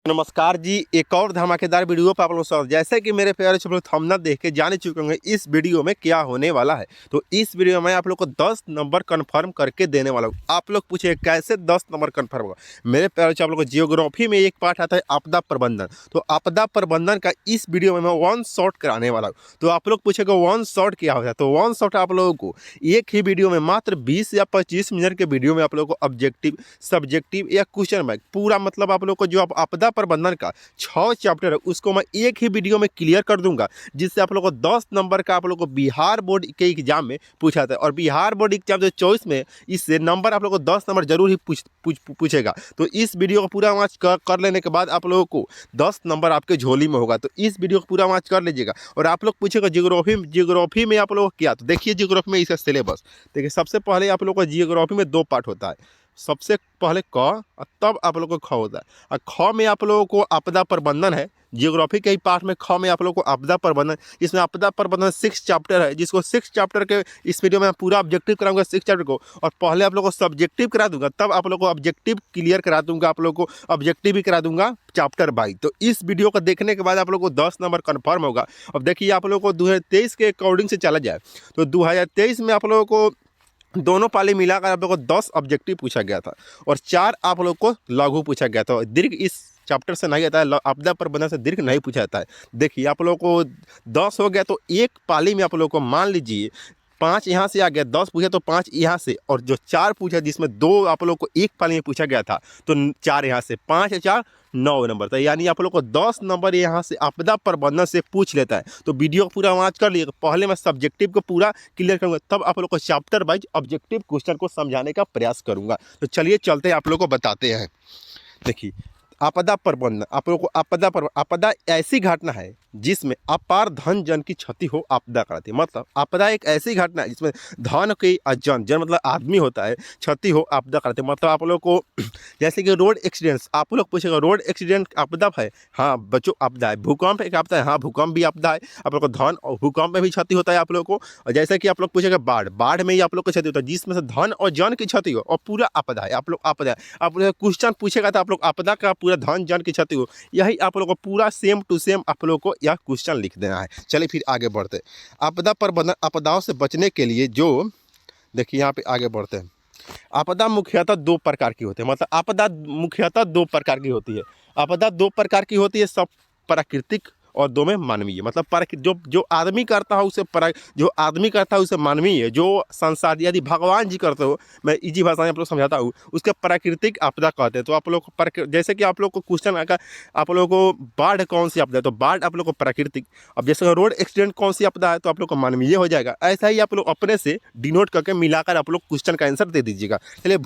नमस्कार जी, एक और धमाकेदार वीडियो पर आप लोग स्वागत। जैसे कि मेरे प्यारे लोग थंबनेल देख के जान चुके होंगे इस वीडियो में क्या होने वाला है। तो इस वीडियो में आप लोग को 10 नंबर कंफर्म करके देने वाला हूँ। आप लोग पूछे कैसे 10 नंबर कंफर्म होगा। मेरे प्यारे आप लोग को जियोग्राफी में एक पार्ट आता है आपदा प्रबंधन। तो आपदा प्रबंधन का इस वीडियो में मैं वन शॉट कराने वाला हूँ। तो आप लोग पूछेगा वन शॉट क्या होता है। तो वन शॉट आप लोगों को एक ही वीडियो में मात्र 20 या 25 मिनट के वीडियो में आप लोगों को ऑब्जेक्टिव, सब्जेक्टिव या क्वेश्चन बैंक पूरा मतलब आप लोग को जो आपदा प्रबंधन का 6 चैप्टर है उसको मैं एक ही वीडियो में क्लियर कर दूंगा, जिससे आप लोग को 10 नंबर का आप लोग को बिहार बोर्ड के एग्जाम में पूछा था। और बिहार बोर्ड एग्जाम जो चॉइस में इससे नंबर आप लोग को 10 नंबर जरूर ही पूछेगा। तो इस वीडियो को पूरा मैच कर लेने के बाद आप लोगों को 10 नंबर आपके झोली में होगा। तो इस वीडियो को पूरा मैच कर लीजिएगा। और आप लोग पूछेगा जियोग्राफी में आप लोग क्या। तो देखिए जियोग्राफी में इसका सिलेबस देखिए। सबसे पहले आप लोग को जियोग्राफी में 2 पार्ट होता है। सबसे पहले क और तब आप लोग को ख होता है। और ख में आप लोगों को आपदा प्रबंधन है। जियोग्राफी के ही पार्ट में ख में आप लोगों को आपदा प्रबंधन, इसमें आपदा प्रबंधन 6 चैप्टर है, जिसको 6 चैप्टर के इस वीडियो में मैं पूरा ऑब्जेक्टिव कराऊंगा 6 चैप्टर को। और पहले आप लोग को सब्जेक्टिव करा दूंगा, तब आप लोग को ऑब्जेक्टिव क्लियर करा दूंगा, आप लोग को ऑब्जेक्टिव भी करा दूंगा चैप्टर बाई। तो इस वीडियो को देखने के बाद आप लोग को 10 नंबर कन्फर्म होगा। अब देखिए आप लोग को 2023 के अकॉर्डिंग से चला जाए तो 2023 में आप लोगों को दोनों पाली मिलाकर आप लोग को 10 ऑब्जेक्टिव पूछा गया था और 4 आप लोग को लघु पूछा गया था। दीर्घ इस चैप्टर से नहीं आता है, आपदा प्रबंधन से दीर्घ नहीं पूछा जाता है। देखिए आप लोग को 10 हो गया तो एक पाली में आप लोग को मान लीजिए 5 यहाँ से आ गया, 10 पूछा तो 5 यहाँ से, और जो 4 पूछा जिसमें 2 आप लोग को एक पाली में पूछा गया था तो 4 यहाँ से, 5 या 4 9 नंबर था। यानी आप लोग को 10 नंबर यहाँ से आपदा प्रबंधन से पूछ लेता है। तो वीडियो को पूरा वॉच कर लीजिएगा। पहले मैं सब्जेक्टिव को पूरा क्लियर करूँगा, तब आप लोग को चैप्टर वाइज ऑब्जेक्टिव क्वेश्चन को समझाने का प्रयास करूँगा। तो चलिए चलते हैं, आप लोग को बताते हैं। देखिए आपदा प्रबंधन, आप लोग को आपदा ऐसी घटना है जिसमें अपार धन जन की क्षति हो आपदा कराती है। मतलब आपदा एक ऐसी घटना है जिसमें धन की जन जन मतलब आदमी होता है, क्षति हो आपदा कराती है। मतलब आप लोग को जैसे कि रोड एक्सीडेंट्स, आप लोग पूछेगा रोड एक्सीडेंट आपदा है, हाँ बच्चों आपदा है। भूकंप एक आपदा है, हाँ भूकंप भी आपदा है। आप लोग को धन और भूकंप में भी क्षति होता है आप लोग को। और जैसे कि आप लोग पूछेगा बाढ़ में ही आप लोग को क्षति होता है, जिसमें से धन और जन की क्षति हो और पूरा आपदा है। आप लोग आपदा है, आप लोग क्वेश्चन पूछेगा तो आप लोग आपदा का पूरा धन जन की क्षति हो, यही आप लोग को पूरा सेम टू सेम आप लोग को यह क्वेश्चन लिख देना है। चलिए फिर आगे बढ़ते। आपदा प्रबंधन, आपदाओं से बचने के लिए जो देखिए यहाँ पे आगे बढ़ते हैं। आपदा मुख्यतः 2 प्रकार की होती है। मतलब आपदा मुख्यतः 2 प्रकार की होती है। आपदा 2 प्रकार की होती है, सब प्राकृतिक और 2 में मानवीय। मतलब जो आदमी करता है उसे जो आदमी करता है उसे मानवीय, जो संसार यदि भगवान जी करते हो, मैं इजी भाषा में आप लोग समझाता हूँ, उसके प्राकृतिक आपदा कहते हैं। तो आप लोग जैसे कि आप लोग को क्वेश्चन आएगा, आप लोग को बाढ़ कौन सी आपदा है, तो बाढ़ आप लोग को प्राकृतिक। अब जैसे रोड एक्सीडेंट कौन सी आपदा है तो आप लोग को मानवीय हो जाएगा। ऐसा ही आप लोग अपने से डिनोट करके मिलाकर आप लोग क्वेश्चन का आंसर दे दीजिएगा। चलिए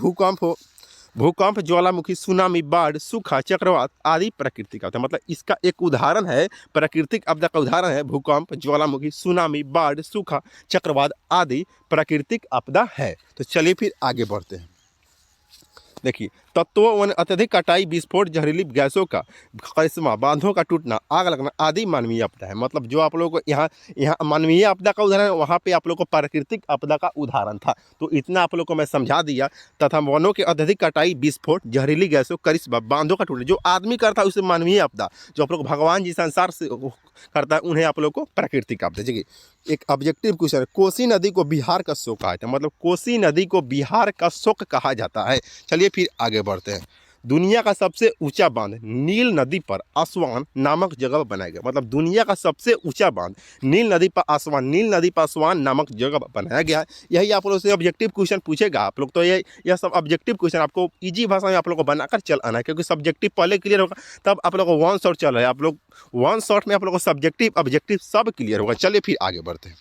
भूकंप, ज्वालामुखी, सुनामी, बाढ़, सूखा, चक्रवात आदि प्राकृतिक आपदा। मतलब इसका एक उदाहरण है, प्राकृतिक आपदा का उदाहरण है भूकंप, ज्वालामुखी, सुनामी, बाढ़, सूखा, चक्रवात आदि प्राकृतिक आपदा है। तो चलिए फिर आगे बढ़ते हैं। देखिए तत्वों वन अत्यधिक कटाई, विस्फोट, जहरीली गैसों का करिश्मा, बांधों का टूटना, आग लगना आदि मानवीय आपदा है। मतलब जो आप लोगों को यहाँ मानवीय आपदा का उदाहरण है, वहाँ पे आप लोग को प्राकृतिक आपदा का उदाहरण था। तो इतना आप लोग को मैं समझा दिया। तथा वनों की अत्यधिक कटाई, विस्फोट, जहरीली गैसों, करिश्मा, बांधों का टूटना, जो आदमी करता है उसे मानवीय आपदा, जो आप लोग भगवान जी संसार से करता है उन्हें आप लोग को प्राकृतिक आपदा। देखिए एक ऑब्जेक्टिव क्वेश्चन है, कोसी नदी को बिहार का शोक कहा जाता है। मतलब कोसी नदी को बिहार का शोक कहा जाता है। चलिए फिर आगे बढ़ते हैं। दुनिया का सबसे ऊंचा बांध नील नदी पर आसवान नामक जगह बनाया गया। मतलब दुनिया का सबसे ऊंचा बांध नील नदी पर आसवान नामक जगह बनाया गया है। यही आप लोग से ऑब्जेक्टिव क्वेश्चन पूछेगा। आप लोग तो यह सब ऑब्जेक्टिव क्वेश्चन आपको इजी भाषा में आप लोग को बनाकर चल आना है, क्योंकि सब्जेक्टिव पहले क्लियर होगा तब आप लोग को वन शॉट चल रहा है। आप लोग वन शॉट में आप लोग को सब्जेक्टिव ऑब्जेक्टिव सब क्लियर होगा। चलिए फिर आगे बढ़ते हैं।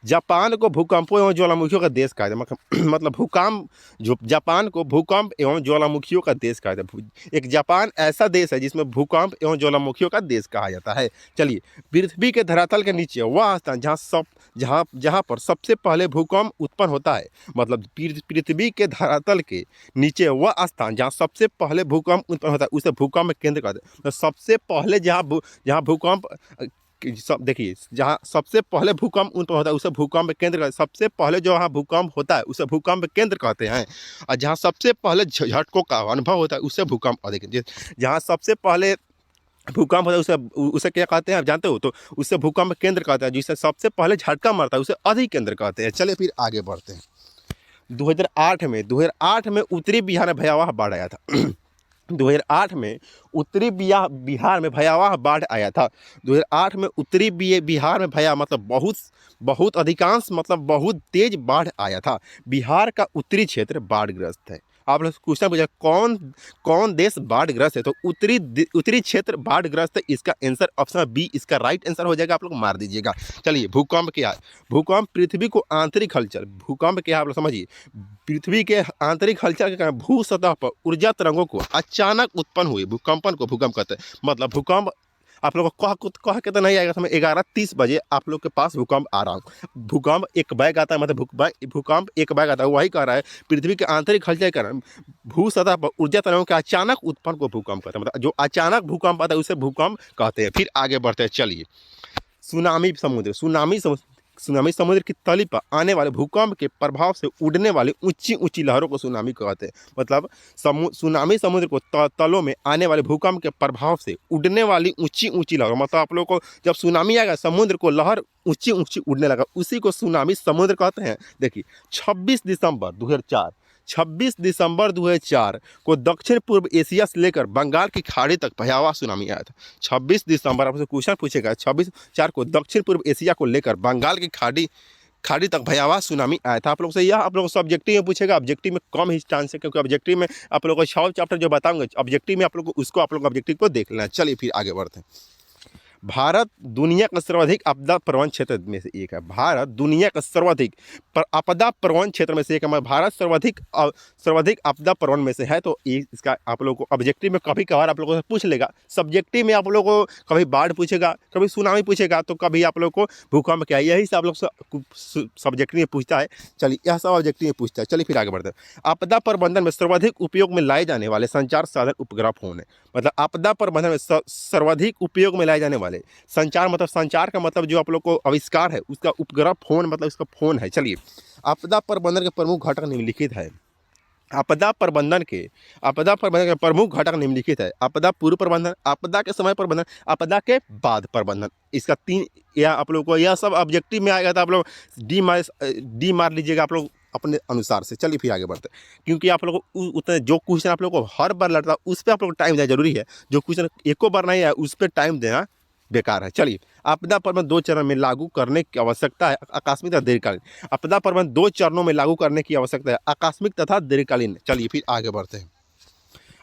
जापान को भूकंपों एवं ज्वालामुखियों का देश कहा जाता है। मतलब जापान को भूकंप एवं ज्वालामुखियों का देश कहा जाता है। एक जापान ऐसा देश है जिसमें भूकंप एवं ज्वालामुखियों का देश कहा जाता है। चलिए पृथ्वी के धरातल के नीचे वह स्थान जहाँ पर सबसे पहले भूकंप उत्पन्न होता है। मतलब पृथ्वी के धरातल के नीचे वह स्थान जहाँ सबसे पहले भूकंप उत्पन्न होता है उसे भूकंप केंद्र कहते हैं। तो सबसे पहले जहाँ भूकंप सब देखिए, जहाँ सबसे पहले भूकंप उन पर होता है उसे भूकंप केंद्र कहते हैं। सबसे पहले जो वहाँ भूकंप होता है उसे भूकंप केंद्र कहते हैं। और जहाँ सबसे पहले झटकों का अनुभव होता है उसे भूकंप अधिक, जहाँ सबसे पहले भूकंप होता है उसे उसे क्या कहते हैं आप जानते हो? तो उसे भूकंप केंद्र कहते हैं। जिससे सबसे पहले झटका मारता है उसे अधिक केंद्र कहते हैं। चलिए फिर आगे बढ़ते हैं। 2008 में उत्तरी बिहार में भयावह बाढ़ आया था। 2008 में उत्तरी बिहार में भयावह बाढ़ आया था। 2008 में उत्तरी बिहार में मतलब बहुत बहुत अधिकांश मतलब बहुत तेज बाढ़ आया था। बिहार का उत्तरी क्षेत्र बाढ़ग्रस्त है। आप लोग क्वेश्चन पूछा कौन देश बाढ़ग्रस्त है? तो उत्तरी क्षेत्र बाढ़ग्रस्त है। इसका आंसर ऑप्शन बी इसका राइट आंसर हो जाएगा। आप लोग मार दीजिएगा। चलिए, भूकंप क्या है? भूकंप पृथ्वी को आंतरिक हलचल, भूकंप क्या है आप लोग समझिए। पृथ्वी के आंतरिक हलचल के कारण भू सतह पर ऊर्जा तरंगों को अचानक उत्पन्न हुए भूकंपन को भूकंप कहते हैं। मतलब भूकंप आप लोगों को कह के तो नहीं आएगा समय 11:30 बजे आप लोग के पास भूकंप आ रहा हूँ। भूकंप एक बैग आता है, मतलब भूकंप एक बैग आता है। वही कह रहा है पृथ्वी के आंतरिक हलचल के कारण भू सतह पर ऊर्जा तरंगों के अचानक उत्पन्न को भूकंप कहते हैं। मतलब जो अचानक भूकंप आता है उसे भूकंप कहते हैं। फिर आगे बढ़ते हैं। चलिए, सुनामी समुद्र की तली पर आने वाले भूकंप के प्रभाव से उड़ने वाली ऊंची ऊंची लहरों को सुनामी कहते हैं। मतलब सुनामी समुद्र को तलों में आने वाले भूकंप के प्रभाव से उड़ने वाली ऊंची ऊंची लहरों, मतलब आप लोग को जब सुनामी आएगा समुद्र को लहर ऊंची ऊंची उड़ने लगा, उसी को सुनामी समुद्र कहते हैं। देखिए, 26 दिसंबर 2004 को दक्षिण पूर्व एशिया से लेकर बंगाल की खाड़ी तक भयावह सुनामी आया था। 26 दिसंबर, आपसे क्वेश्चन पूछेगा, 26/4 को दक्षिण पूर्व एशिया को लेकर बंगाल की खाड़ी तक भयावह सुनामी आया था। आप लोग से यह आप लोग सब्जेक्टिव में पूछेगा। ऑब्जेक्टिव में कम ही चांस है, क्योंकि ऑब्जेक्टिव में आप लोगों को 6 चैप्टर जो बताऊंगे ऑब्जेक्टिव में आप लोग को उसको आप लोग ऑब्जेक्टिव को देख लेना। चलिए फिर आगे बढ़ते हैं। भारत दुनिया का सर्वाधिक आपदा प्रवण क्षेत्र में से एक है। भारत दुनिया का सर्वाधिक आपदा प्रवण क्षेत्र में से एक है। भारत सर्वाधिक आपदा प्रवण में से है। तो इसका आप लोगों को ऑब्जेक्टिव में कभी कभार आप लोगों से पूछ लेगा। सब्जेक्टिव में आप लोगों को कभी बाढ़ पूछेगा, कभी सुनामी पूछेगा, तो कभी आप लोग को भूकंप क्या है, यही से आप लोग सब्जेक्टिव में पूछता है। चलिए, यह सब ऑब्जेक्टिव में पूछता है। चलिए फिर आगे बढ़ते हैं। आपदा प्रबंधन में सर्वाधिक उपयोग में लाए जाने वाले संचार साधन उपग्रह फोन है। मतलब आपदा प्रबंधन में सर्वाधिक उपयोग में लाए जाने वाले संचार, मतलब संचार का मतलब जो आप लोग को आविष्कार है उसका उपग्रह फोन, मतलब इसका फोन है। चलिए, आपदा प्रबंधन के प्रमुख घटक निम्नलिखित है। आपदा प्रबंधन के प्रमुख घटक निम्नलिखित है। आपदा पूर्व प्रबंधन, आपदा के समय प्रबंधन, आपदा के बाद प्रबंधन। इसका 3 या आप लोग को यह सब ऑब्जेक्टिव में आएगा। तो आप लोग डी मार लीजिएगा आप लोग अपने अनुसार से। चलिए फिर आगे बढ़ते हैं। क्योंकि आप लोग को उतने जो क्वेश्चन आप लोग को हर बार लड़ता है उस पर आप लोग टाइम देना जरूरी है। जो क्वेश्चन एको बार नहीं है उस पर टाइम देना बेकार है। चलिए, आपदा प्रबंधन 2 चरण में लागू करने की आवश्यकता है, आकस्मिक तथा दीर्घकालीन। आपदा प्रबंधन 2 चरणों में लागू करने की आवश्यकता है, आकस्मिक तथा दीर्घकालीन। चलिए फिर आगे बढ़ते हैं।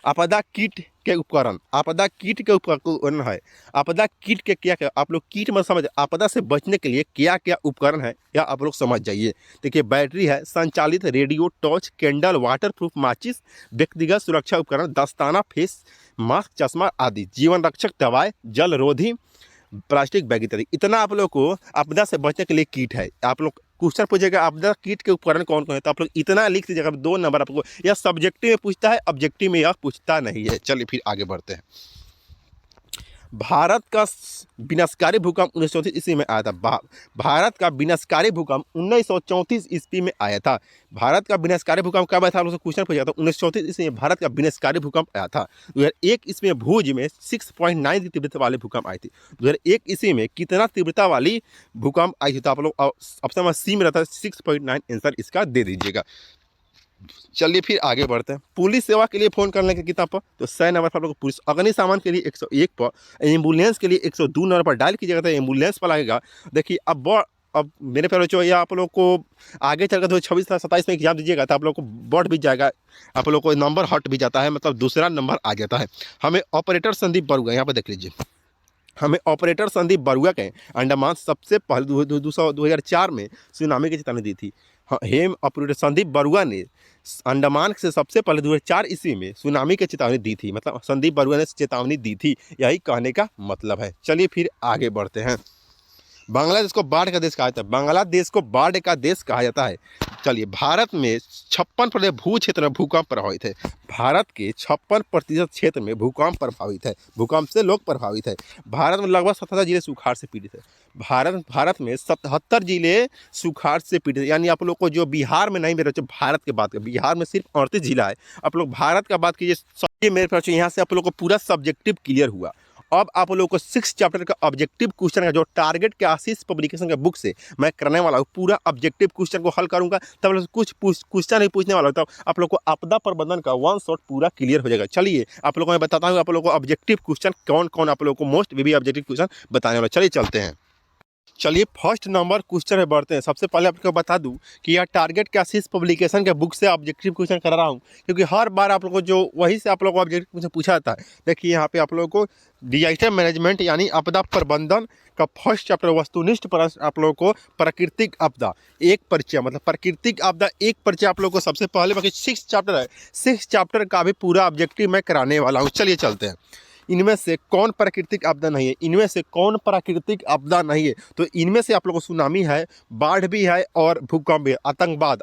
आपदा कीट के उपकरण, आपदा कीट के उपकरण है। आपदा कीट के क्या आप लोग कीट में समझ, आपदा से बचने के लिए क्या क्या उपकरण है या आप लोग समझ जाइए। देखिए, बैटरी है, संचालित रेडियो, टॉर्च, कैंडल, वाटरप्रूफ माचिस, व्यक्तिगत सुरक्षा उपकरण, दस्ताना, फेस मास्क, चश्मा आदि, जीवन रक्षक दवाएं, जल रोधी प्लास्टिक बैग इत्यादि। इतना आप लोग को आपदा से बचने के लिए किट है। आप लोग क्वेश्चन पूछेगा आपदा किट के उपकरण कौन कौन है, तो आप लोग इतना लिख दीजिएगा। 2 नंबर आपको यह सब्जेक्टिव में पूछता है, ऑब्जेक्टिव में यह पूछता नहीं है। चलिए फिर आगे बढ़ते हैं। भारत का विनाशकारी भूकंप 1934 ईस्वी में आया था। भारत का विनाशकारी भूकंप 1934 ईस्वी में आया था। भारत का विनाशकारी भूकंप कब आया था? आपसे क्वेश्चन पूछा था। 1934 ईस्वी में भारत का विनाशकारी भूकंप आया था। 2001 ईस्वी में भुज में 6.9 की तीव्रता वाली भूकंप आई थी। 2001 ईस्वी में कितना तीव्रता वाली भूकंप आई थी? तो आप लोग ऑप्शन सी में रहता है 6.9 आंसर इसका दे दीजिएगा। चलिए फिर आगे बढ़ते हैं। पुलिस सेवा के लिए फ़ोन करने के कितना पर? तो 100 नंबर पर आप लोग पुलिस, अग्निशमन के लिए 101 पर, एम्बुलेंस के लिए 102 नंबर पर डायल कीजिएगा तो एम्बुलेंस पर लगेगा। देखिए, अब मेरे प्यारे बच्चों, या आप लोग को आगे चलकर 2026-27 में एग्जाम दीजिएगा तो आप लोग को बढ़ भी जाएगा, आप लोग को नंबर हट भी जाता है, मतलब दूसरा नंबर आ जाता है। हमें ऑपरेटर संदीप बरुआ, यहाँ पर देख लीजिए, हमें ऑपरेटर संदीप बरुआ के अंडमान सबसे पहले 2004 में सुनामी की चेतावनी दी थी। हेम ऑपरेटर संदीप बरुआ ने अंडमान से सबसे पहले 2004 ईस्वी में सुनामी की चेतावनी दी थी। मतलब संदीप बरुआ ने चेतावनी दी थी, यही कहने का मतलब है। चलिए फिर आगे बढ़ते हैं। बांग्लादेश को बाढ़ का देश कहा जाता है, बांग्लादेश को बाढ़ का देश कहा जाता है। चलिए, भारत में 56% भू क्षेत्र में भूकंप प्रभावित है। भारत के 56% क्षेत्र में भूकंप प्रभावित है, भूकंप से लोग प्रभावित है। भारत में लगभग 77 जिले सुखाड़ से पीड़ित है। भारत में 77 जिले सुखाड़ से पीड़ित है। यानी आप लोग को जो बिहार में नहीं, मेरे बच्चों भारत की बात करें, बिहार में सिर्फ 38 जिला है। आप लोग भारत का बात कीजिए, ये मेरे बच्चों यहाँ से आप लोग को पूरा सब्जेक्टिव क्लियर हुआ। अब आप लोगों को 6 चैप्टर का ऑब्जेक्टिव क्वेश्चन का जो टारगेट के आशीष पब्लिकेशन के बुक से मैं करने वाला हूँ, पूरा ऑब्जेक्टिव क्वेश्चन को हल करूंगा। तब कुछ क्वेश्चन ही पूछने वाला हूँ, तब आप लोग को आपदा प्रबंधन का वन शॉट पूरा क्लियर हो जाएगा। चलिए आप लोगों को मैं बताता हूँ आप लोगों को ऑब्जेक्टिव क्वेश्चन कौन कौन आप लोगों को मोस्ट वीवी ऑब्जेक्टिव क्वेश्चन बताने वाला। चलिए चलते हैं। चलिए फर्स्ट नंबर क्वेश्चन में बढ़ते हैं। सबसे पहले आपको बता दूं कि यह टारगेट के आशीष पब्लिकेशन के बुक से ऑब्जेक्टिव क्वेश्चन करा रहा हूं, क्योंकि हर बार आप लोगों को जो वही से आप लोगों को ऑब्जेक्टिव क्वेश्चन पूछा जाता है। देखिए यहाँ पे आप लोगों को डिजास्टर मैनेजमेंट यानी आपदा प्रबंधन का फर्स्ट चैप्टर वस्तुनिष्ठ प्रश्न आप लोगों को प्राकृतिक आपदा एक परिचय, मतलब प्राकृतिक आपदा एक परिचय आप लोगों को सबसे पहले, बाकी 6 चैप्टर है, 6 चैप्टर का भी पूरा ऑब्जेक्टिव मैं कराने वाला हूँ। चलिए चलते हैं। इनमें से कौन प्राकृतिक आपदा नहीं है, इनमें से कौन प्राकृतिक आपदा नहीं है, तो इनमें से आप लोगों को सुनामी है, बाढ़ भी है और भूकंप भी है। आतंकवाद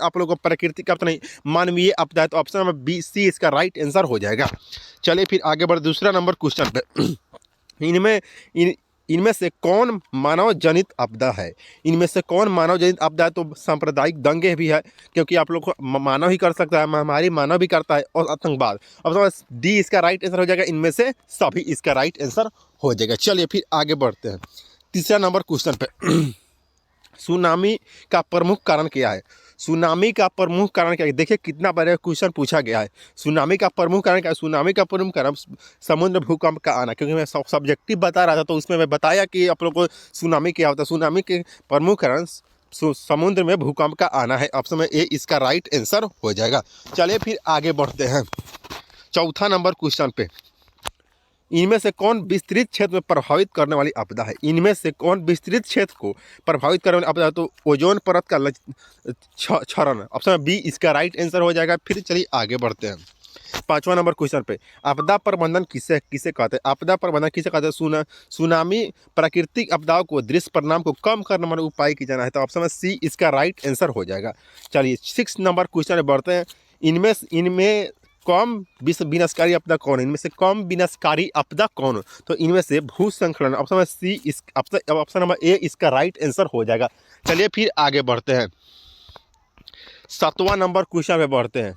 आप लोगों को प्राकृतिक आपदा नहीं, मानवीय आपदा है। तो ऑप्शन नंबर बी सी इसका राइट आंसर हो जाएगा। चलिए फिर आगे बढ़े दूसरा नंबर क्वेश्चन पे। इनमें से कौन मानव जनित आपदा है, इनमें से कौन मानव जनित आपदा है, तो सांप्रदायिक दंगे भी है, क्योंकि आप लोग को मानव ही कर सकता है, महामारी मानव भी करता है, और आतंकवाद। अब डी इसका राइट आंसर हो जाएगा। इनमें से सभी इसका राइट आंसर हो जाएगा। चलिए फिर आगे बढ़ते हैं तीसरा नंबर क्वेश्चन पे। सुनामी का प्रमुख कारण क्या है, सुनामी का प्रमुख कारण क्या है। देखिए कितना बड़ा क्वेश्चन पूछा गया है। सुनामी का प्रमुख कारण क्या है, सुनामी का प्रमुख कारण समुद्र भूकंप का आना। क्योंकि मैं सब्जेक्टिव बता रहा था तो उसमें मैं बताया कि आप लोग को सुनामी क्या होता है। सुनामी के प्रमुख कारण समुद्र में भूकंप का आना है। ऑप्शन में ए इसका राइट आंसर हो जाएगा। चलिए फिर आगे बढ़ते हैं चौथा नंबर क्वेश्चन पे। इनमें से कौन विस्तृत क्षेत्र में प्रभावित करने वाली आपदा है, इनमें से कौन विस्तृत क्षेत्र को प्रभावित करने वाली आपदा है, तो ओजोन परत का क्षरण। ऑप्शन बी इसका राइट आंसर हो जाएगा। फिर चलिए आगे बढ़ते हैं पांचवा नंबर क्वेश्चन पे। आपदा प्रबंधन किसे किसे कहते हैं, आपदा प्रबंधन किसे कहते हैं। सुनामी प्राकृतिक आपदाओं को दृश्य परिणाम को कम करने वाले उपाय की जाना है, तो ऑप्शन सी इसका राइट आंसर हो जाएगा। चलिए 6 नंबर क्वेश्चन में बढ़ते हैं। इनमें कम विनाशकारी आपदा कौन है, इनमें से कम विनाशकारी आपदा कौन, तो इनमें से भूस्खलन। ऑप्शन नंबर सी इस ऑप्शन नंबर ए इसका राइट आंसर हो जाएगा। चलिए फिर आगे बढ़ते हैं 7वां नंबर क्वेश्चन पे बढ़ते हैं।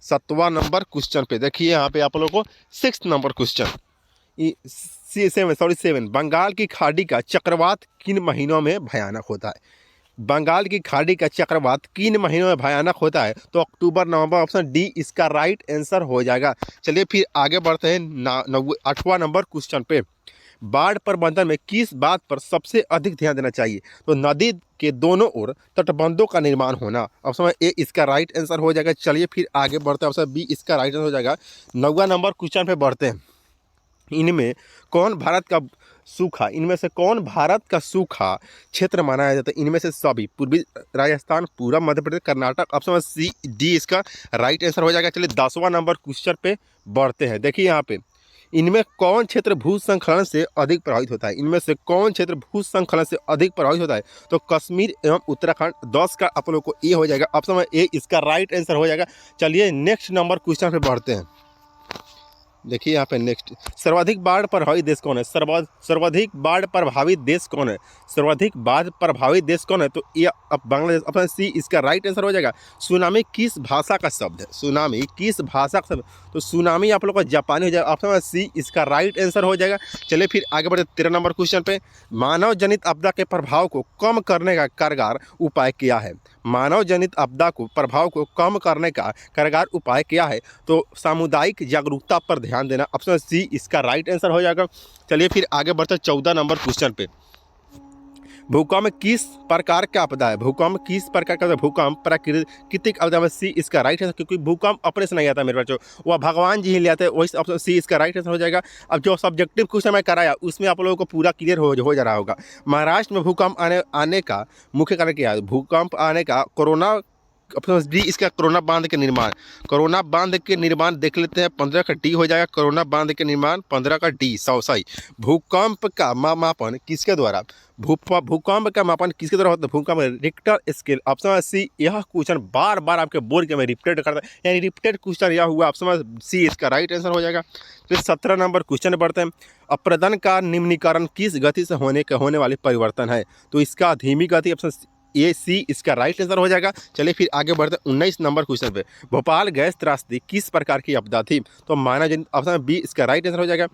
7वां नंबर क्वेश्चन पे देखिए यहाँ पे आप लोगों को 6 नंबर क्वेश्चन 7 बंगाल की खाड़ी का चक्रवात किन महीनों में भयानक होता है, बंगाल की खाड़ी का चक्रवात किन महीनों में भयानक होता है, तो अक्टूबर नवंबर। ऑप्शन डी इसका राइट आंसर हो जाएगा। चलिए फिर आगे बढ़ते हैं 8वां नंबर क्वेश्चन पे। बाढ़ प्रबंधन में किस बात पर सबसे अधिक ध्यान देना चाहिए, तो नदी के दोनों ओर तटबंधों का निर्माण होना। ऑप्शन ए इसका राइट आंसर हो जाएगा। चलिए फिर आगे बढ़ते हैं। ऑप्शन बी इसका राइट आंसर हो जाएगा। 9वां नंबर क्वेश्चन पे बढ़ते हैं। इनमें कौन भारत का सूखा, इनमें से कौन भारत का सूखा क्षेत्र माना जाता है, इनमें से सभी पूर्वी राजस्थान, पूरा Madhya Pradesh, Karnataka. Option C D इसका राइट आंसर हो जाएगा। चलिए 10वां नंबर क्वेश्चन पे बढ़ते हैं। देखिए यहाँ पे इनमें कौन क्षेत्र भूस्खलन से अधिक प्रभावित होता है, इनमें से कौन क्षेत्र भूस्खलन से अधिक प्रभावित होता है, तो कश्मीर एवं उत्तराखंड। 10 का आप लोग को ए हो जाएगा। ऑप्शन ए इसका राइट आंसर हो जाएगा। चलिए नेक्स्ट नंबर क्वेश्चन पे बढ़ते हैं। देखिए यहाँ पे नेक्स्ट, सर्वाधिक बाढ़ प्रभावित देश कौन है, सर्वाधिक बाढ़ प्रभावित देश कौन है, सर्वाधिक बाढ़ प्रभावित देश कौन है, तो ये अब बांग्लादेश। ऑप्शन सी इसका राइट आंसर हो जाएगा। सुनामी किस भाषा का शब्द है, सुनामी किस भाषा का शब्द, तो सुनामी आप लोग का जापानी हो जाएगा। ऑप्शन सी इसका राइट आंसर हो जाएगा। चलिए फिर आगे बढ़ते 13 नंबर क्वेश्चन पे। मानव जनित आपदा के प्रभाव को कम करने का कारगर उपाय क्या है, मानव जनित आपदा को प्रभाव को कम करने का कारगर उपाय क्या है, तो सामुदायिक जागरूकता पर ध्यान देना। ऑप्शन सी इसका राइट आंसर हो जाएगा। चलिए फिर आगे बढ़ते 14 नंबर क्वेश्चन पे। भूकंप किस प्रकार का आपदा है, भूकंप किस प्रकार का, भूकंप प्राकृतिक आपदा में सी इसका राइट आंसर, क्योंकि भूकंप अपने से नहीं आता मेरे बच्चों, वह भगवान जी ही ले आते हैं। वही ऑप्शन सी इसका राइट आंसर हो जाएगा। अब जो सब्जेक्टिव क्वेश्चन मैं कराया उसमें आप लोगों को पूरा क्लियर हो जा रहा होगा। महाराष्ट्र में भूकंप आने का मुख्य कारण क्या है, भूकंप आने का कोरोना ऑप्शन डी इसका कोरोना बांध के निर्माण। कोरोना बांध के निर्माण देख लेते हैं, 15 का डी हो जाएगा। कोरोना बांध के निर्माण 15 का डी सही। भूकंप का मापन किसके द्वारा, भूकंप का मापन किसके द्वारा होता है, भूकंप रिक्टर स्केल। ऑप्शन सी, यह क्वेश्चन बार बार आपके बोर्ड के में रिपीट करता है, यानी रिपीटेड क्वेश्चन यह हुआ, ऑप्शन सी इसका राइट आंसर हो जाएगा। फिर 17 नंबर क्वेश्चन बढ़ते हैं, अप्रदन का निम्नीकरण किस गति से होने वाली परिवर्तन है, तो इसका धीमी गति, ऑप्शन ए सी इसका राइट आंसर हो जाएगा। चलिए फिर आगे बढ़ते हैं 19 नंबर क्वेश्चन पे, भोपाल गैस त्रासदी किस प्रकार की आपदा थी, तो मानव जनित, ऑप्शन बी इसका राइट आंसर हो जाएगा।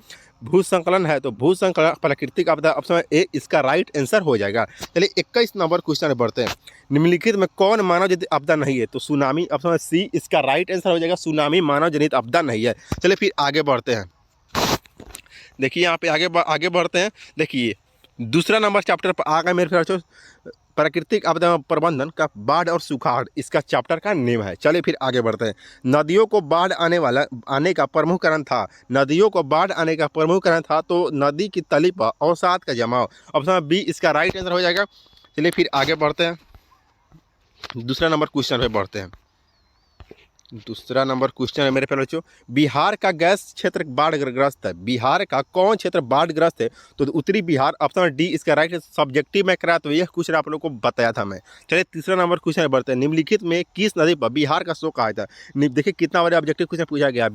भूसंकलन है तो भूसंकलन प्राकृतिक आपदा, ऑप्शन ए इसका राइट आंसर हो जाएगा। चलिए 21 नंबर क्वेश्चन बढ़ते हैं, निम्नलिखित में कौन मानव जनित आपदा नहीं है, तो सुनामी, ऑप्शन सी इसका राइट आंसर हो जाएगा। सुनामी मानव जनित आपदा नहीं है। चलिए फिर आगे बढ़ते हैं, देखिए यहाँ पे आगे बढ़ते हैं। देखिए दूसरा नंबर चैप्टर पर आ गए मेरे फ्रेंड्स, प्राकृतिक आपदा प्रबंधन का बाढ़ और सुखाड़ इसका चैप्टर का नेम है। चलिए फिर आगे बढ़ते हैं, नदियों को बाढ़ आने का प्रमुख कारण था, नदियों को बाढ़ आने का प्रमुख कारण था, तो नदी की तली पर अवसाद का जमाव, ऑप्शन बी इसका राइट आंसर हो जाएगा। चलिए फिर आगे बढ़ते हैं, दूसरा नंबर क्वेश्चन पे बढ़ते हैं। दूसरा नंबर क्वेश्चन है मेरे प्यारे बच्चों, बिहार का गैस क्षेत्र बाढ़ग्रस्त है, बिहार का कौन क्षेत्र बाढ़ग्रस्त है, तो उत्तरी बिहार, ऑप्शन डी इसका राइट है। सब्जेक्टिव में कराया तो यह क्वेश्चन आप लोगों को बताया था मैं। चलिए तीसरा नंबर क्वेश्चन बढ़ते हैं, निम्नलिखित में किस नदी पर बिहार का शोक आया था, देखिए कितना बड़ा ऑब्जेक्टिव क्वेश्चन पूछा गया,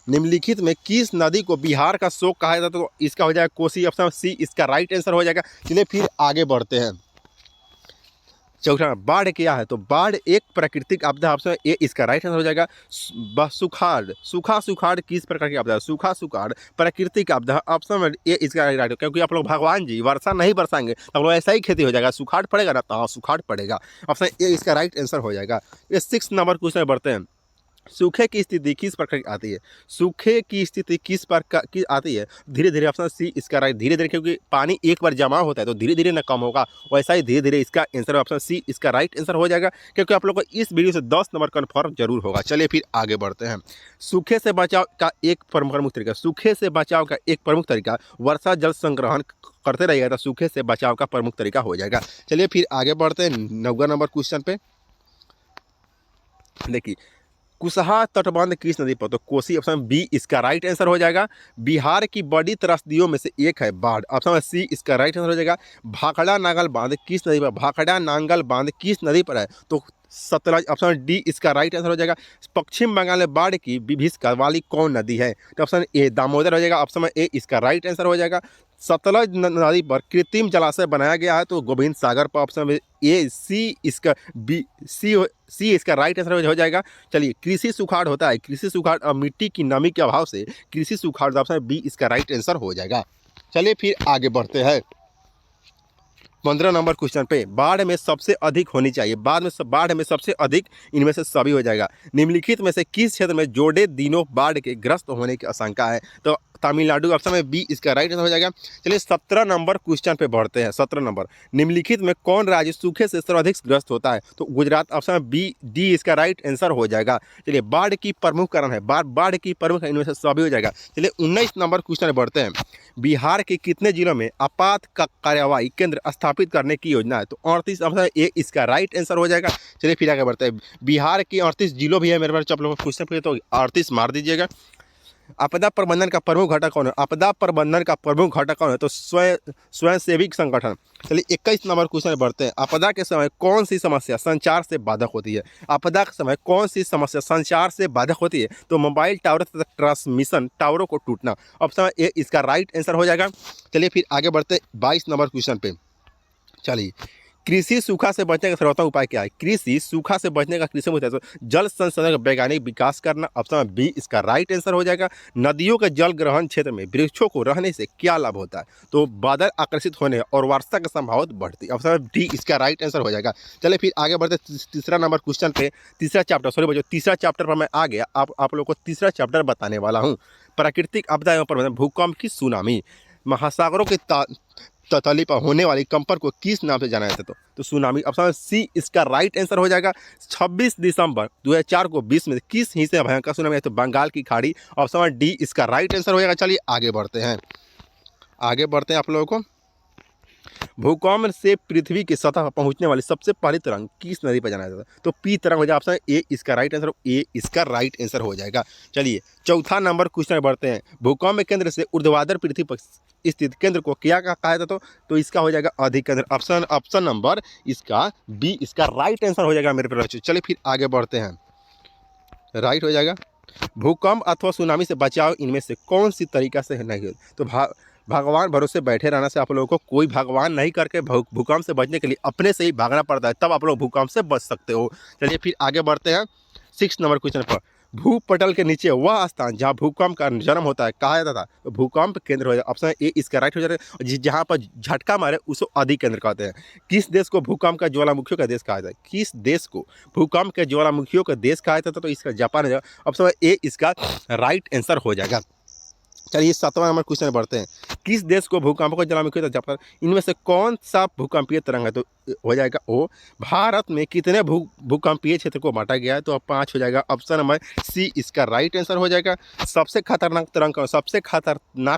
निम्नलिखित में किस नदी को बिहार का शोक कहा जाता, तो इसका हो जाएगा कोसी, ऑप्शन सी इसका राइट आंसर हो जाएगा। चलिए फिर आगे बढ़ते हैं, चौथा बाढ़ क्या है, तो बाढ़ एक प्राकृतिक आपदा, ऑप्शन ए इसका राइट आंसर हो जाएगा। सुखाड़ किस प्रकार की आपदा है, सुखाड़ प्राकृतिक आपदा, ऑप्शन ए इसका राइट, क्योंकि आप लोग भगवान जी वर्षा नहीं बरसाएंगे तो लोग ऐसा ही खेती हो जाएगा, सुखाड़ पड़ेगा ना, तो हाँ सुखाड़ पड़ेगा, ऑप्शन ए इसका राइट आंसर हो जाएगा। ये 6 नंबर क्वेश्चन बढ़ते हैं, सूखे की स्थिति किस प्रकार की आती है, सूखे की स्थिति किस प्रकार की आती है, धीरे धीरे, ऑप्शन सी इसका राइट, धीरे धीरे, क्योंकि पानी एक बार जमा होता है तो धीरे धीरे न कम होगा, वैसा ही धीरे धीरे इसका आंसर, ऑप्शन सी इसका राइट आंसर हो जाएगा, क्योंकि आप लोग को इस वीडियो से 10 नंबर कन्फर्म जरूर होगा। चलिए फिर आगे बढ़ते हैं, सूखे से बचाव का एक प्रमुख तरीका, सूखे से बचाव का एक प्रमुख तरीका वर्षा जल संग्रहण करते रहिएगा, तो सूखे से बचाव का प्रमुख तरीका हो जाएगा। चलिए फिर आगे बढ़ते हैं 9 नंबर क्वेश्चन पे, देखिए कुशहा तटबंध किस नदी पर, तो कोसी, ऑप्शन बी इसका राइट आंसर हो जाएगा। बिहार की बड़ी त्रासदियों में से एक है बाढ़, ऑप्शन सी इसका राइट आंसर हो जाएगा। भाखड़ा नांगल बांध किस नदी पर, भाखड़ा नांगल बांध किस नदी पर है, तो सतलज, ऑप्शन डी इसका राइट आंसर हो जाएगा। पश्चिम बंगाल में बाढ़ की विभीषिका वाली कौन नदी है, तो ऑप्शन ए दामोदर हो जाएगा, ऑप्शन ए इसका राइट आंसर हो जाएगा। सतलज नदी पर कृत्रिम जलाशय बनाया गया है, तो गोविंद सागर पर, ऑप्शन ए सी इसका बी सी इसका राइट आंसर हो जाएगा। चलिए कृषि सुखाड़ होता है, कृषि सुखाड़ और मिट्टी की नमी के अभाव से कृषि सुखाड़, ऑप्शन बी इसका राइट आंसर हो जाएगा। चलिए फिर आगे बढ़ते हैं 15 नंबर क्वेश्चन पे, बाढ़ में सबसे अधिक होनी चाहिए, बाढ़ में सबसे अधिक इनमें से सभी हो जाएगा। निम्नलिखित में से किस क्षेत्र में जोड़े दिनों बाढ़ के ग्रस्त होने की आशंका है, तो तमिलनाडु, ऑप्शन में बी इसका राइट आंसर हो जाएगा। चलिए 17 नंबर क्वेश्चन पे बढ़ते हैं, 17 नंबर, निम्नलिखित में कौन राज्य सूखे से सर्वाधिक ग्रस्त होता है, तो गुजरात, ऑप्शन बी डी इसका राइट आंसर हो जाएगा। चलिए बाढ़ की प्रमुख कारण है, बाढ़ की प्रमुख, इनमें से सभी हो जाएगा। चलिए 19 नंबर क्वेश्चन बढ़ते हैं, बिहार के कितने जिलों में आपात कार्यवाही केंद्र स्थापित करने की योजना है, तो 38, ऑप्शन ए इसका राइट आंसर हो जाएगा। चलिए फिर आगे बढ़ते हैं, बिहार के 38 जिलों भी है मेरे पास, आप लोगों को क्वेश्चन पूछे तो 38 मार दीजिएगा। आपदा प्रबंधन का प्रमुख घटक कौन है, आपदा प्रबंधन का प्रमुख घटक कौन है, तो स्वयंसेवी संगठन। चलिए 21 नंबर क्वेश्चन बढ़ते हैं, आपदा के समय कौन सी समस्या संचार से बाधक होती है, आपदा के समय कौन सी समस्या संचार से बाधक होती है, तो मोबाइल टावर तथा ट्रांसमिशन टावरों को टूटना, ऑप्शन ए इसका राइट आंसर हो जाएगा। चलिए फिर आगे बढ़ते 22 नंबर क्वेश्चन पे, चलिए कृषि सूखा से बचने का सर्वोत्तम उपाय क्या है, कृषि सूखा से बचने का कृषि उपाय, तो जल संसाधन का वैज्ञानिक विकास करना, ऑप्शन बी इसका राइट आंसर हो जाएगा। नदियों के जल ग्रहण क्षेत्र में वृक्षों को रहने से क्या लाभ होता है, तो बादल आकर्षित होने और वर्षा की संभावना बढ़ती, ऑप्शन डी इसका राइट आंसर हो जाएगा। चलिए फिर आगे बढ़ते तीसरा नंबर क्वेश्चन पे, तीसरा चैप्टर पर मैं आ गया, आप लोग को तीसरा चैप्टर बताने वाला हूँ, प्राकृतिक आपदा एवं प्रबंधन, भूकंप की सुनामी, महासागरों के तली पर होने वाली कंपन को किस नाम से जाना जाता है, तो सुनामी, ऑप्शन सी इसका राइट आंसर हो जाएगा। 26 दिसंबर 2004 को 20 में किस हिस्से में भयंकर सुनामी आई, तो बंगाल की खाड़ी, ऑप्शन डी इसका राइट आंसर हो जाएगा। चलिए आगे बढ़ते हैं आप लोगों को भूकंप से पृथ्वी की सतह पर पहुंचने वाली सबसे पहली तरंग किस नदी पर जाना जाता है? तो पी तरंग हो जाएगा, ऑप्शन ए इसका राइट आंसर, ए इसका राइट आंसर हो जाएगा। चलिए चौथा नंबर क्वेश्चन बढ़ते हैं। भूकंप केंद्र से ऊर्ध्वाधर पृथ्वी पर स्थित केंद्र को क्या कहा जाता है? तो इसका हो जाएगा अधिकेंद्र, ऑप्शन नंबर इसका बी इसका राइट आंसर हो जाएगा मेरे प्यारे। चलिए फिर आगे बढ़ते हैं, राइट हो जाएगा। भूकंप अथवा सुनामी से बचाव इनमें से कौन सी तरीका से नहीं हो? तो भगवान भरोसे बैठे रहना से आप लोगों को कोई भगवान नहीं करके भूकंप से बचने के लिए अपने से ही भागना पड़ता है, तब आप लोग भूकंप से बच सकते हो। चलिए फिर आगे बढ़ते हैं 6 नंबर क्वेश्चन पर। भूपटल के नीचे वह स्थान जहां भूकंप का जन्म होता है कहा जाता था? तो भूकंप केंद्र हो जाएगा, ऑप्शन ए इसका राइट हो जाएगा। जहां पर झटका मारे उसको अधिकेंद्र कहते हैं। किस देश को भूकंप का ज्वालामुखियों का देश कहा जाता है? किस देश को भूकंप के ज्वालामुखियों का देश कहा जाता था? तो इसका जापान है, ऑप्शन ए इसका राइट आंसर हो जाएगा। चलिए 7वां नंबर क्वेश्चन बढ़ते हैं। किस देश को भूकंप का ज्वालामुखी जापान, इनमें से कौन सा भूकंपीय तरंग है? तो हो जाएगा ओ। भारत में कितने भूकंपीय क्षेत्र को बांटा गया है? तो अब 5 हो जाएगा, ऑप्शन नंबर सी इसका राइट आंसर हो जाएगा। सबसे खतरनाक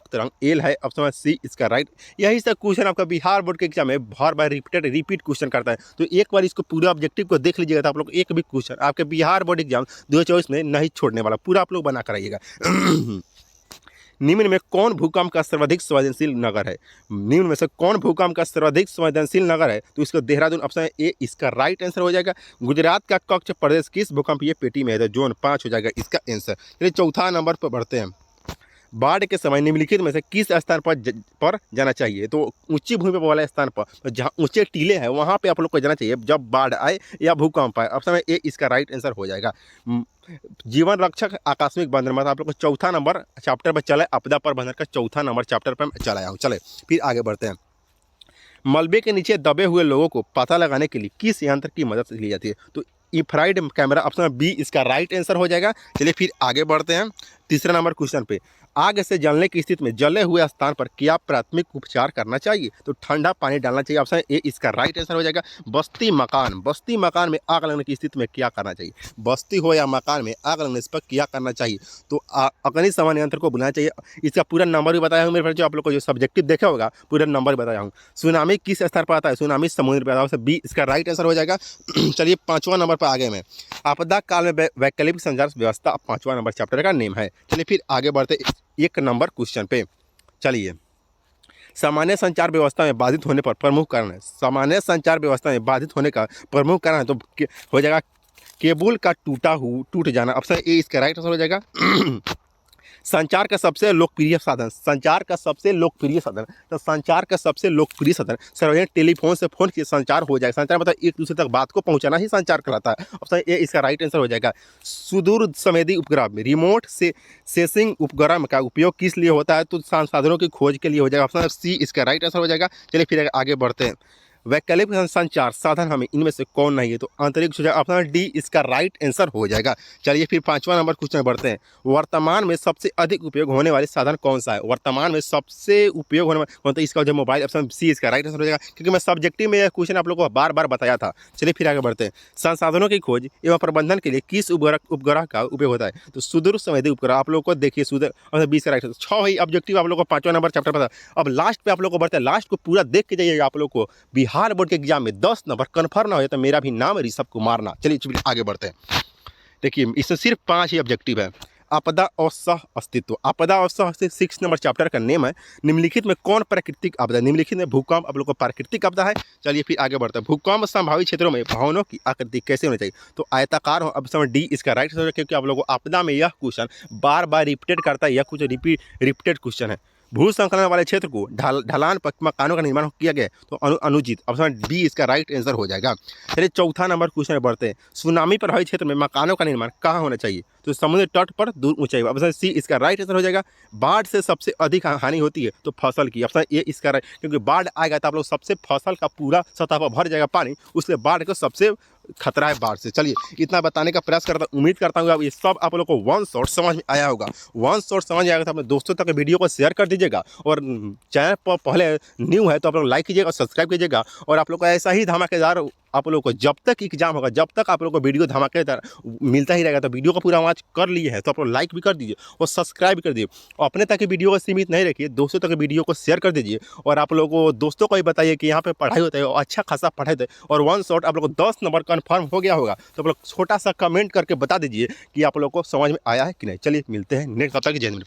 तरंग एल है, ऑप्शन नंबर सी इसका राइट। यही सब क्वेश्चन आपका बिहार बोर्ड के एग्जाम में बार बार रिपीट क्वेश्चन करता है, तो एक बार इसको पूरा ऑब्जेक्टिव को देख लीजिएगा, तो आप लोग एक भी क्वेश्चन आपके बिहार बोर्ड एग्जाम 2024 में नहीं छोड़ने वाला, पूरा आप लोग बना कर आइएगा। निम्न में कौन भूकंप का सर्वाधिक संवेदनशील नगर है? निम्न में से कौन भूकंप का सर्वाधिक संवेदनशील नगर है? तो इसका देहरादून, ऑप्शन ए इसका राइट आंसर हो जाएगा। गुजरात का कच्छ प्रदेश किस भूकंपीय पेटी में है? तो जोन 5 हो जाएगा इसका आंसर। चलिए चौथा नंबर पर बढ़ते हैं। बाढ़ के समय निम्नलिखित में से किस स्थान पर जाना चाहिए? तो ऊंची भूमि पर वाले स्थान पर, जहाँ ऊंचे टीले हैं वहाँ पे आप लोग को जाना चाहिए जब बाढ़ आए या भूकंप आए, ऑप्शन ए इसका राइट आंसर हो जाएगा। जीवन रक्षक आकस्मिक बंधन, मतलब आप लोग को चौथा नंबर चैप्टर पर चला है, आपदा प्रबंधन का चौथा नंबर चैप्टर पर मैं चलाया हूँ। चले फिर आगे बढ़ते हैं। मलबे के नीचे दबे हुए लोगों को पता लगाने के लिए किस यंत्र की मदद ली जाती है? तो इंफ्रारेड कैमरा, ऑप्शन बी इसका राइट आंसर हो जाएगा। चलिए फिर आगे बढ़ते हैं तीसरा नंबर क्वेश्चन पे। आग से जलने की स्थिति में जले हुए स्थान पर क्या प्राथमिक उपचार करना चाहिए? तो ठंडा पानी डालना चाहिए, ऑप्शन ए इसका राइट आंसर हो जाएगा। बस्ती मकान में आग लगने की स्थिति में क्या करना चाहिए? बस्ती हो या मकान में आग लगने पर क्या करना चाहिए? तो अग्निशमन यंत्र को बुलाना चाहिए। इसका पूरा नंबर भी बताया हूँ मेरे फ्रेंड, जो आप लोग को जो सब्जेक्टिव देखा होगा पूरा नंबर बताया हूँ। सुनामी किस स्तर पर आता है? सुनामी समुद्र पर आता है, बी इसका राइट आंसर हो जाएगा। चलिए 5वां नंबर पर आगे में आपदा काल में वैकल्पिक संचार व्यवस्था 5वां नंबर चैप्टर का नेम है। चलिए फिर आगे बढ़ते 1 नंबर क्वेश्चन पे। चलिए सामान्य संचार व्यवस्था में बाधित होने पर प्रमुख कारण है। सामान्य संचार व्यवस्था में बाधित होने का प्रमुख कारण है, तो हो जाएगा केबल का टूट जाना, ऑप्शन ए इसका राइट आंसर हो जाएगा। संचार का सबसे लोकप्रिय साधन, तो संचार का सबसे लोकप्रिय साधन सार्वजनिक टेलीफोन से फोन की संचार हो जाएगा। संचार मतलब एक दूसरे तक बात को पहुंचाना ही संचार कहलाता है, ऑप्शन ए इसका राइट आंसर हो जाएगा। सुदूर संवेदी उपग्रह में रिमोट सेंसिंग उपग्रह का उपयोग किस लिए होता है? तो संसाधनों की खोज के लिए हो जाएगा, ऑप्शन सी इसका राइट आंसर हो जाएगा। चलिए फिर आगे बढ़ते हैं। वैकल्पिक संचार साधन हमें इनमें से कौन नहीं है? तो अंतरिक्ष हो जाएगा, ऑप्शन डी इसका राइट आंसर हो जाएगा। चलिए फिर 5वां नंबर क्वेश्चन बढ़ते हैं। वर्तमान में सबसे अधिक उपयोग होने वाले साधन कौन सा है? वर्तमान में सबसे उपयोग होने वाला, तो इसका जो मोबाइल, ऑप्शन सी इसका राइट आंसर हो जाएगा, क्योंकि मैं सब्जेक्टिव में यह क्वेश्चन आप लोगों को बार बार बताया था। चलिए फिर आगे बढ़ते हैं। संसाधनों की खोज एवं प्रबंधन के लिए किस उपग्रह का उपयोग होता है? तो सुदूर संवेदी उपग्रह, आप लोग को देखिए सुदूर, ऑप्शन बी इसका राइट आंसर। 6 ही ऑब्जेक्टिव आप लोग को 5वां नंबर चैप्टर पर था। अब लास्ट पे आप लोग को बढ़ते हैं, लास्ट को पूरा देख के जाइएगा। आप लोग को बिहार बोर्ड के एग्जाम में 10 नंबर कन्फर्म ना हो तो मेरा भी नाम ऋषभ कुमार ना। चलिए आगे बढ़ते हैं। देखिए इसमें सिर्फ 5 ही ऑब्जेक्टिव है। आपदा और सह अस्तित्व, 6 नंबर चैप्टर का नेम है। निम्नलिखित में कौन प्राकृतिक आपदा? निम्नलिखित में भूकंप आप लोग को प्राकृतिक आपदा है। चलिए फिर आगे बढ़ते हैं। भूकंप संभावित क्षेत्रों में भवनों की आकृति कैसे होनी चाहिए? तो आयताकार हो, अब समय डी इसका राइट आंसर, क्योंकि आप लोगों को आपदा में यह क्वेश्चन बार बार रिपीटेड करता है, यह कुछ रिपीटेड क्वेश्चन है। भू संकलन वाले क्षेत्र को ढलान पर मकानों का निर्माण किया गया तो अनुचित, ऑप्शन बी इसका राइट आंसर हो जाएगा। चलिए चौथा नंबर क्वेश्चन बढ़ते हैं। सुनामी प्रभावित क्षेत्र में मकानों का निर्माण कहाँ होना चाहिए? तो समुद्र तट पर दूर ऊंचाई, ऑप्शन सी इसका राइट आंसर हो जाएगा। बाढ़ से सबसे अधिक हानि होती है तो फसल की, ऑप्शन ए इसका राइट, क्योंकि बाढ़ आएगा तो आप लोग सबसे फसल का पूरा सतह पर भर जाएगा पानी, उसलिए बाढ़ को सबसे खतरा है बाढ़ से। चलिए इतना बताने का प्रयास करता हूँ, उम्मीद करता हूँ अब ये सब आप लोग को वन शॉट समझ में आया होगा। वन शॉट समझ आएगा तो अपने दोस्तों तक वीडियो को शेयर कर दीजिएगा, और चैनल पर पहले न्यू है तो आप लोग लाइक कीजिएगा और सब्सक्राइब कीजिएगा, और आप लोग को ऐसा ही धमाकेदार आप लोगों को जब तक एग्जाम होगा, जब तक आप लोगों को वीडियो धमाकेदार मिलता ही रहेगा। तो वीडियो को पूरा वॉच कर लिए हैं तो आप लोग लाइक भी कर दीजिए और सब्सक्राइब कर दीजिए। अपने तक वीडियो को सीमित नहीं रखिए, दोस्तों तक वीडियो को शेयर कर दीजिए और आप लोगों को दोस्तों को भी बताइए कि यहाँ पे पढ़ाई होता है और अच्छा खासा पढ़ाई होता है। और वन शॉट आप लोग को 10 नंबर कन्फर्म हो गया होगा तो आप लोग छोटा सा कमेंट करके बता दीजिए कि आप लोग को समझ में आया है कि नहीं। चलिए मिलते हैं नेक्स्ट, तब तक जय हिंद।